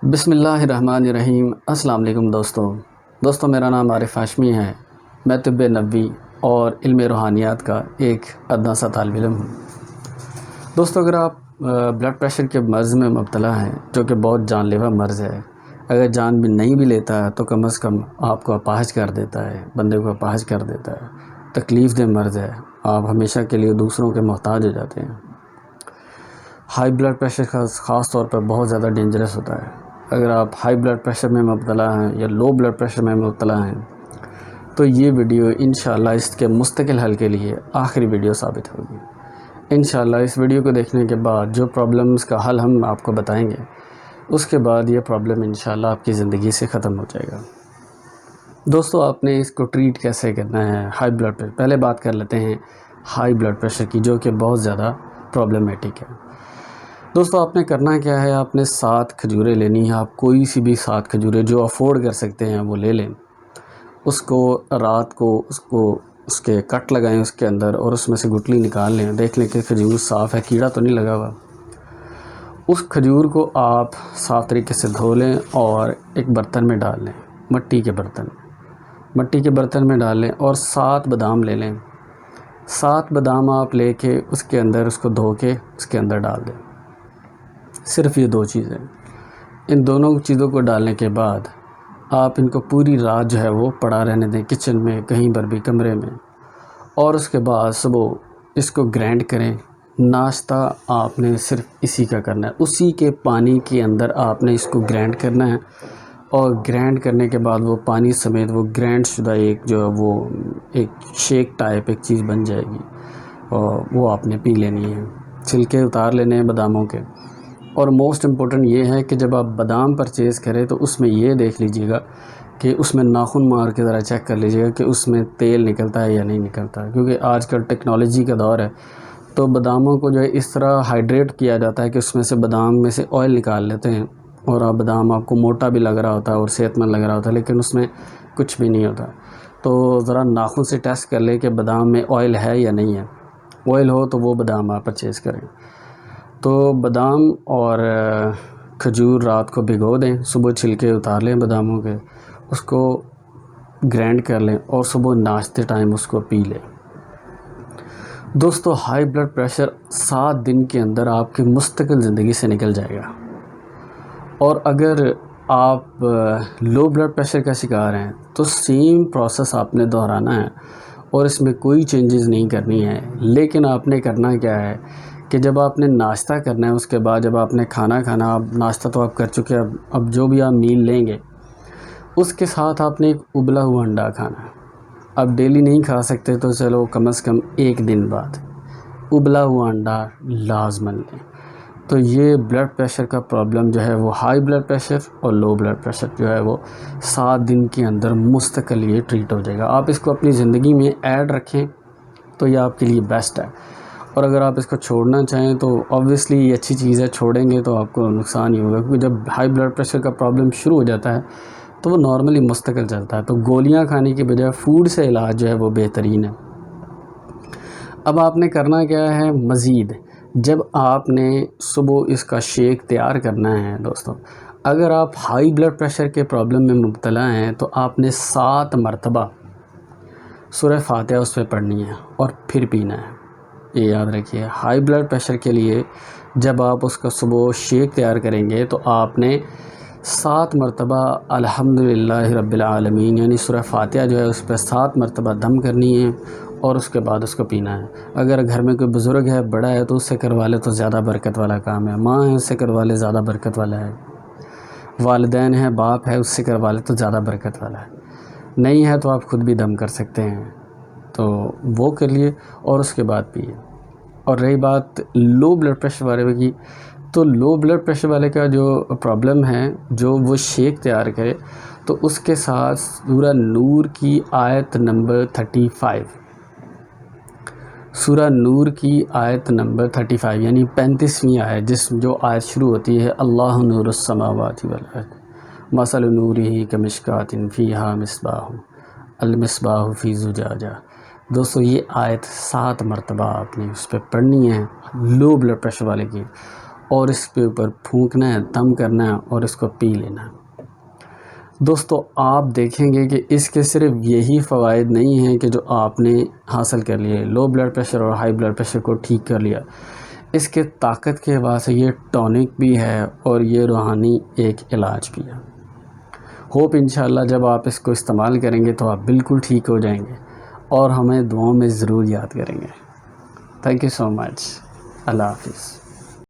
بسم اللہ الرحمن الرحیم۔ السلام علیکم دوستوں میرا نام عارف ہاشمی ہے۔ میں طب نبوی اور علم روحانیات کا ایک ادنا سا طالب علم ہوں۔ دوستوں، اگر آپ بلڈ پریشر کے مرض میں مبتلا ہیں جو کہ بہت جان لیوا مرض ہے، اگر جان بھی نہیں بھی لیتا ہے تو کم از کم آپ کو اپاہج کر دیتا ہے، بندے کو اپاہج کر دیتا ہے، تکلیف دہ مرض ہے، آپ ہمیشہ کے لیے دوسروں کے محتاج ہو جاتے ہیں۔ ہائی بلڈ پریشر کا خاص طور پر بہت زیادہ ڈینجرس ہوتا ہے۔ اگر آپ ہائی بلڈ پریشر میں مبتلا ہیں یا لو بلڈ پریشر میں مبتلا ہیں تو یہ ویڈیو انشاءاللہ اس کے مستقل حل کے لیے آخری ویڈیو ثابت ہوگی۔ انشاءاللہ اس ویڈیو کو دیکھنے کے بعد جو پرابلمز کا حل ہم آپ کو بتائیں گے، اس کے بعد یہ پرابلم انشاءاللہ آپ کی زندگی سے ختم ہو جائے گا۔ دوستو، آپ نے اس کو ٹریٹ کیسے کرنا ہے ہائی بلڈ پریشر؟ پہلے بات کر لیتے ہیں ہائی بلڈ پریشر کی، جو کہ بہت زیادہ پرابلمیٹک ہے۔ دوستو، آپ نے کرنا کیا ہے، آپ نے 7 کھجوریں لینی ہیں۔ آپ کوئی سی بھی 7 کھجوریں جو افورڈ کر سکتے ہیں وہ لے لیں۔ اس کو رات کو اس کے کٹ لگائیں اس کے اندر، اور اس میں سے گٹلی نکال لیں، دیکھ لیں کہ کھجور صاف ہے، کیڑا تو نہیں لگا ہوا۔ اس کھجور کو آپ صاف طریقے سے دھو لیں اور ایک برتن میں ڈال لیں، مٹی کے برتن میں ڈال لیں، اور 7 بادام لے لیں۔ 7 بادام آپ لے کے اس کے اندر اس کو دھو کے اس کے اندر ڈال دیں۔ صرف یہ 2 چیزیں، ان دونوں چیزوں کو ڈالنے کے بعد آپ ان کو پوری رات جو ہے وہ پڑا رہنے دیں، کچن میں کہیں پر بھی، کمرے میں، اور اس کے بعد صبح اس کو گرائنڈ کریں۔ ناشتہ آپ نے صرف اسی کا کرنا ہے، اسی کے پانی کے اندر آپ نے اس کو گرائنڈ کرنا ہے، اور گرائنڈ کرنے کے بعد وہ پانی سمیت وہ گرائنڈ شدہ ایک جو ہے وہ ایک شیک ٹائپ ایک چیز بن جائے گی، اور وہ آپ نے پی لینی ہے۔ چھلکے اتار لینے ہیں باداموں کے۔ اور موسٹ امپورٹنٹ یہ ہے کہ جب آپ بادام پرچیز کریں تو اس میں یہ دیکھ لیجئے گا کہ اس میں ناخن مار کے ذرا چیک کر لیجئے گا کہ اس میں تیل نکلتا ہے یا نہیں نکلتا، کیونکہ آج کل ٹیکنالوجی کا دور ہے، تو باداموں کو جو ہے اس طرح ہائیڈریٹ کیا جاتا ہے کہ اس میں سے بادام میں سے آئل نکال لیتے ہیں، اور بادام آپ کو موٹا بھی لگ رہا ہوتا ہے اور صحت مند لگ رہا ہوتا ہے، لیکن اس میں کچھ بھی نہیں ہوتا۔ تو ذرا ناخن سے ٹیسٹ کر لیں کہ بادام میں آئل ہے یا نہیں ہے۔ آئل ہو تو وہ بادام آپ پرچیز کریں۔ تو بادام اور کھجور رات کو بھگو دیں، صبح چھلکے اتار لیں باداموں کے، اس کو گرائنڈ کر لیں، اور صبح ناشتے ٹائم اس کو پی لیں۔ دوستو، ہائی بلڈ پریشر 7 دن کے اندر آپ کی مستقل زندگی سے نکل جائے گا۔ اور اگر آپ لو بلڈ پریشر کا شکار ہیں تو سیم پروسیس آپ نے دہرانا ہے، اور اس میں کوئی چینجز نہیں کرنی ہے۔ لیکن آپ نے کرنا کیا ہے کہ جب آپ نے ناشتہ کرنا ہے، اس کے بعد جب آپ نے کھانا کھانا، اب ناشتہ تو آپ کر چکے، اب جو بھی آپ میل لیں گے اس کے ساتھ آپ نے ایک ابلا ہوا انڈا کھانا ہے۔ اب ڈیلی نہیں کھا سکتے تو چلو کم از کم 1 دن بعد ابلا ہوا انڈا لازماً لیں۔ تو یہ بلڈ پریشر کا پرابلم جو ہے وہ ہائی بلڈ پریشر اور لو بلڈ پریشر جو ہے وہ 7 دن کے اندر مستقل یہ ٹریٹ ہو جائے گا۔ آپ اس کو اپنی زندگی میں ایڈ رکھیں تو یہ آپ کے لیے بیسٹ ہے، اور اگر آپ اس کو چھوڑنا چاہیں تو آبویسلی یہ اچھی چیز ہے، چھوڑیں گے تو آپ کو نقصان ہی ہوگا، کیونکہ جب ہائی بلڈ پریشر کا پرابلم شروع ہو جاتا ہے تو وہ نارملی مستقل چلتا ہے، تو گولیاں کھانے کی بجائے فوڈ سے علاج جو ہے وہ بہترین ہے۔ اب آپ نے کرنا کیا ہے، مزید جب آپ نے صبح اس کا شیک تیار کرنا ہے، دوستوں اگر آپ ہائی بلڈ پریشر کے پرابلم میں مبتلا ہیں تو آپ نے 7 مرتبہ سورہ فاتحہ اس پہ پڑھنی ہے اور پھر پینا ہے۔ یہ یاد رکھیے، ہائی بلڈ پریشر کے لیے جب آپ اس کا صبح شیک تیار کریں گے تو آپ نے 7 مرتبہ الحمدللہ رب العالمین یعنی سورہ فاتحہ جو ہے اس پہ 7 مرتبہ دم کرنی ہے، اور اس کے بعد اس کو پینا ہے۔ اگر گھر میں کوئی بزرگ ہے، بڑا ہے، تو اس سے کروا لے تو زیادہ برکت والا کام ہے۔ ماں ہے، اس سے کروا لے زیادہ برکت والا ہے۔ والدین ہے، باپ ہے، اس سے کروا لے تو زیادہ برکت والا ہے۔ نہیں ہے تو آپ خود بھی دم کر سکتے ہیں، تو وہ کر لیے اور اس کے بعد پیئے۔ اور رہی بات لو بلڈ پریشر والے کی، تو لو بلڈ پریشر والے کا جو پرابلم ہے، جو وہ شیک تیار کرے تو اس کے ساتھ سورہ نور کی آیت نمبر 35، سورہ نور کی آیت نمبر 35 یعنی 35ویں آیت، جو آیت شروع ہوتی ہے اللہ نور السماوات والارض مثل نورہ کمشکاۃ فیہا مصباح المصباح فی زجاجہ۔ دوستو یہ آیت 7 مرتبہ آپ نے اس پہ پڑھنی ہے لو بلڈ پریشر والے کی، اور اس پہ اوپر پھونکنا ہے، دم کرنا ہے اور اس کو پی لینا ہے۔ دوستو آپ دیکھیں گے کہ اس کے صرف یہی فوائد نہیں ہیں کہ جو آپ نے حاصل کر لیے، لو بلڈ پریشر اور ہائی بلڈ پریشر کو ٹھیک کر لیا، اس کے طاقت کے واسطے یہ ٹونک بھی ہے اور یہ روحانی ایک علاج بھی ہے۔ ہوپ انشاءاللہ جب آپ اس کو استعمال کریں گے تو آپ بالکل ٹھیک ہو جائیں گے اور ہمیں دعاؤں میں ضرور یاد کریں گے۔ تھینک یو سو مچ۔ اللہ حافظ۔